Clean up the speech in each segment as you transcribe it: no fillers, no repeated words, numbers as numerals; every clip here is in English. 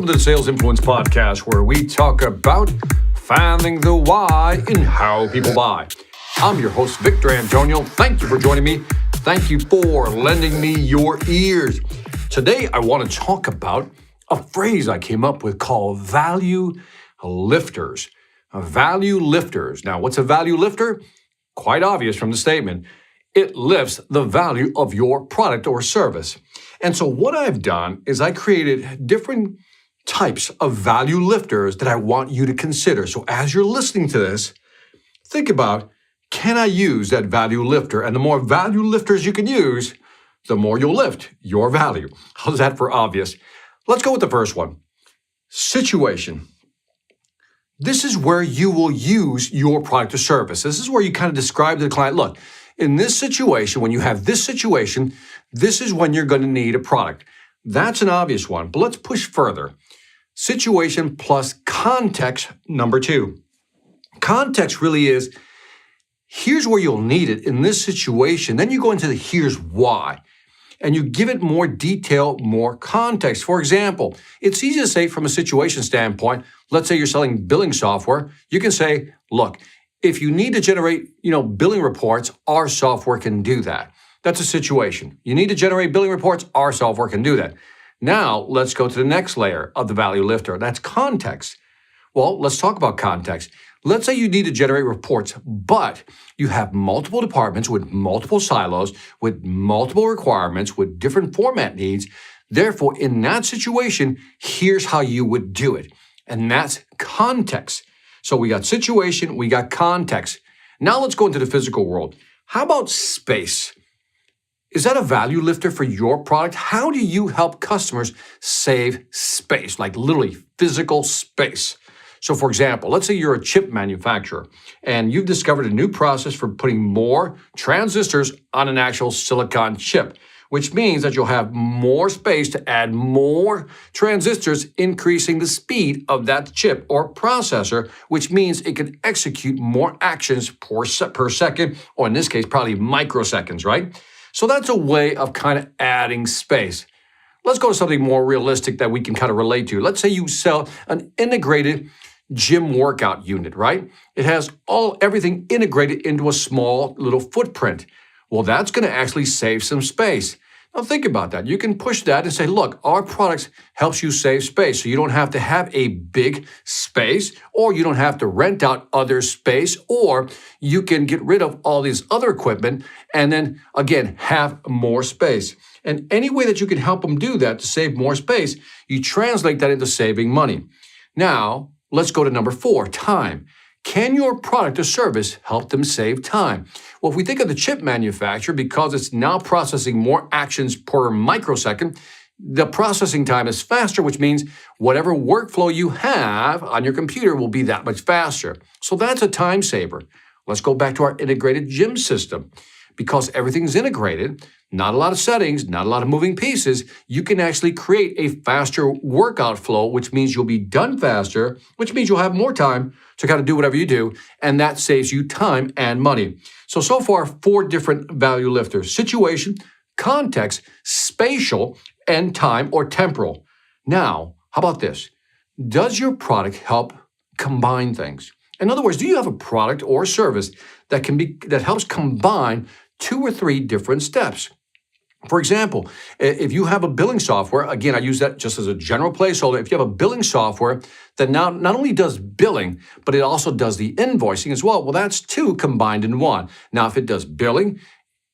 Welcome to the Sales Influence Podcast, where we talk about finding the why in how people buy. I'm your host, Victor Antonio. Thank you for joining me. Thank you for lending me your ears. Today, I want to talk about a phrase I came up with called value lifters. Value lifters. Now, what's a value lifter? Quite obvious from the statement. It lifts the value of your product or service. And so what I've done is I created different types of value lifters that I want you to consider. So as you're listening to this, think about, can I use that value lifter? And the more value lifters you can use, the more you'll lift your value. How's that for obvious? Let's go with the first one. Situation. This is where you will use your product or service. This is where you kind of describe to the client, look, in this situation, when you have this situation, this is when you're going to need a product. That's an obvious one, but let's push further. Situation plus context, number two. Context really is, here's where you'll need it in this situation. Then you go into the here's why, and you give it more detail, more context. For example, it's easy to say from a situation standpoint, let's say you're selling billing software, you can say, look, if you need to generate, billing reports, our software can do that. That's a situation. You need to generate billing reports, our software can do that. Now, let's go to the next layer of the value lifter. That's context. Well, let's talk about context. Let's say you need to generate reports, but you have multiple departments with multiple silos, with multiple requirements, with different format needs. Therefore, in that situation, here's how you would do it. And that's context. So we got situation, we got context. Now let's go into the physical world. How about space? Is that a value lifter for your product? How do you help customers save space, like literally physical space? So for example, let's say you're a chip manufacturer and you've discovered a new process for putting more transistors on an actual silicon chip, which means that you'll have more space to add more transistors, increasing the speed of that chip or processor, which means it can execute more actions per second, or in this case, probably microseconds, right? So that's a way of kind of adding space. Let's go to something more realistic that we can kind of relate to. Let's say you sell an integrated gym workout unit, right? It has everything integrated into a small little footprint. Well, that's going to actually save some space. Now think about that. You can push that and say, look, our products helps you save space. So you don't have to have a big space, or you don't have to rent out other space, or you can get rid of all these other equipment and then, again, have more space. And any way that you can help them do that to save more space, you translate that into saving money. Now, let's go to number 4, time. Can your product or service help them save time? Well, if we think of the chip manufacturer, because it's now processing more actions per microsecond, the processing time is faster, which means whatever workflow you have on your computer will be that much faster. So that's a time saver. Let's go back to our integrated gym system. Because everything's integrated, not a lot of settings, not a lot of moving pieces, you can actually create a faster workout flow, which means you'll be done faster, which means you'll have more time to kind of do whatever you do, and that saves you time and money. So far, 4 different value lifters: situation, context, spatial, and time or temporal. Now, how about this? Does your product help combine things? In other words, do you have a product or service that helps combine 2 or 3 different steps? For example, if you have a billing software, again, I use that just as a general placeholder. If you have a billing software that now not only does billing, but it also does the invoicing as well, that's 2 combined in 1. Now, if it does billing,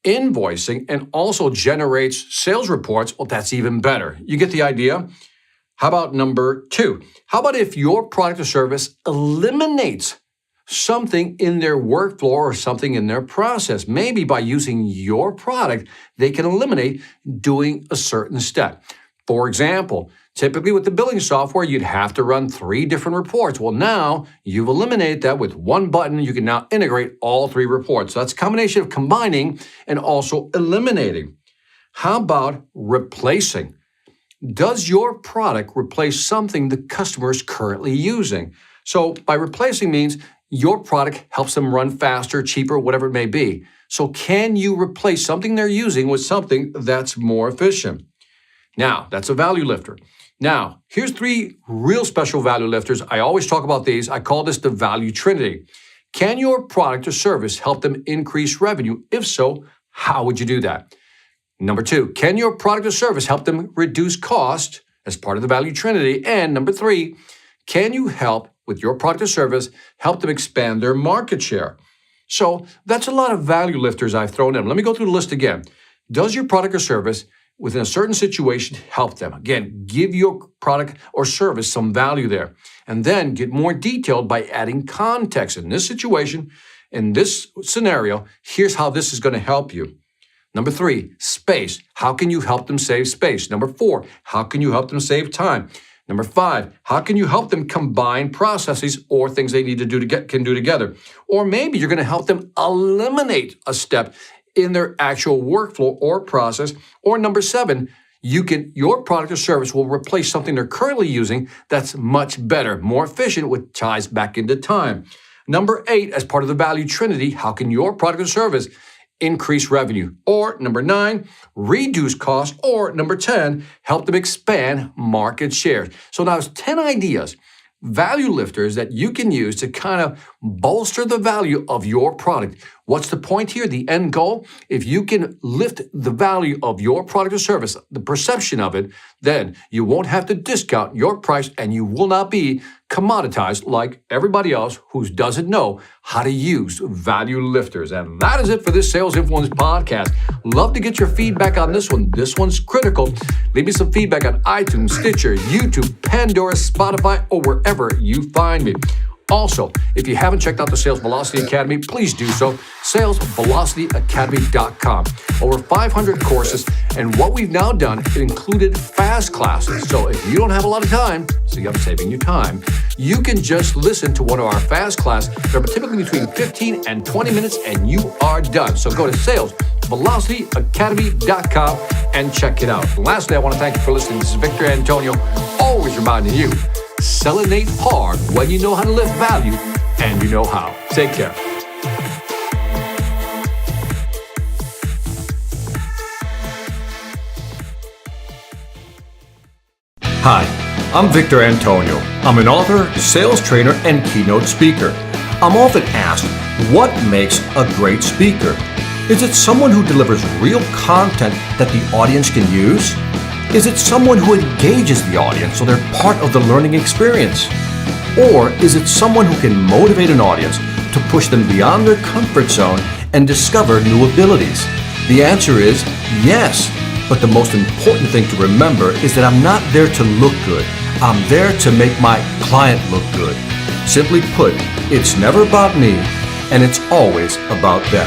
invoicing, and also generates sales reports, that's even better. You get the idea? How about number 2? How about if your product or service eliminates something in their workflow or something in their process? Maybe by using your product, they can eliminate doing a certain step. For example, typically with the billing software, you'd have to run 3 different reports. Well, now you've eliminated that with 1 button. You can now integrate all 3 reports. So that's a combination of combining and also eliminating. How about replacing? Does your product replace something the customer is currently using? So by replacing means your product helps them run faster, cheaper, whatever it may be. So can you replace something they're using with something that's more efficient? Now, that's a value lifter. Now, here's 3 real special value lifters. I always talk about these. I call this the value trinity. Can your product or service help them increase revenue? If so, how would you do that? Number 2, can your product or service help them reduce cost as part of the value trinity? And number 3, can you help with your product or service, help them expand their market share? So that's a lot of value lifters I've thrown in. Let me go through the list again. Does your product or service within a certain situation help them? Again, give your product or service some value there. And then get more detailed by adding context. In this situation, in this scenario, here's how this is going to help you. Number 3, space. How can you help them save space? Number 4, how can you help them save time? Number 5, how can you help them combine processes or things they need to do can do together? Or maybe you're going to help them eliminate a step in their actual workflow or process. Or number 7, your product or service will replace something they're currently using that's much better, more efficient, which ties back into time. Number 8, as part of the value trinity, how can your product or service increase revenue? Or number 9, reduce costs. Or number 10, help them expand market share. So now it's 10 ideas, value lifters that you can use to kind of bolster the value of your product. What's the point here? The end goal? If you can lift the value of your product or service, the perception of it, then you won't have to discount your price and you will not be commoditized like everybody else who doesn't know how to use value lifters. And that is it for this Sales Influence podcast. Love to get your feedback on this one. This one's critical. Leave me some feedback on iTunes, Stitcher, YouTube, Pandora, Spotify, or wherever you find me. Also, if you haven't checked out the Sales Velocity Academy, please do so. SalesVelocityAcademy.com. Over 500 courses, and what we've now done, it included fast classes. So if you don't have a lot of time, see, I'm saving you time, you can just listen to one of our fast classes. They're typically between 15 and 20 minutes, and you are done. So go to SalesVelocityAcademy.com and check it out. And lastly, I want to thank you for listening. This is Victor Antonio, always reminding you, selenate hard when you know how to lift value and you know how. Take care. Hi, I'm Victor Antonio. I'm an author, sales trainer, and keynote speaker. I'm often asked, what makes a great speaker? Is it someone who delivers real content that the audience can use? Is it someone who engages the audience so they're part of the learning experience? Or is it someone who can motivate an audience to push them beyond their comfort zone and discover new abilities? The answer is yes. But the most important thing to remember is that I'm not there to look good. I'm there to make my client look good. Simply put, it's never about me, and it's always about them.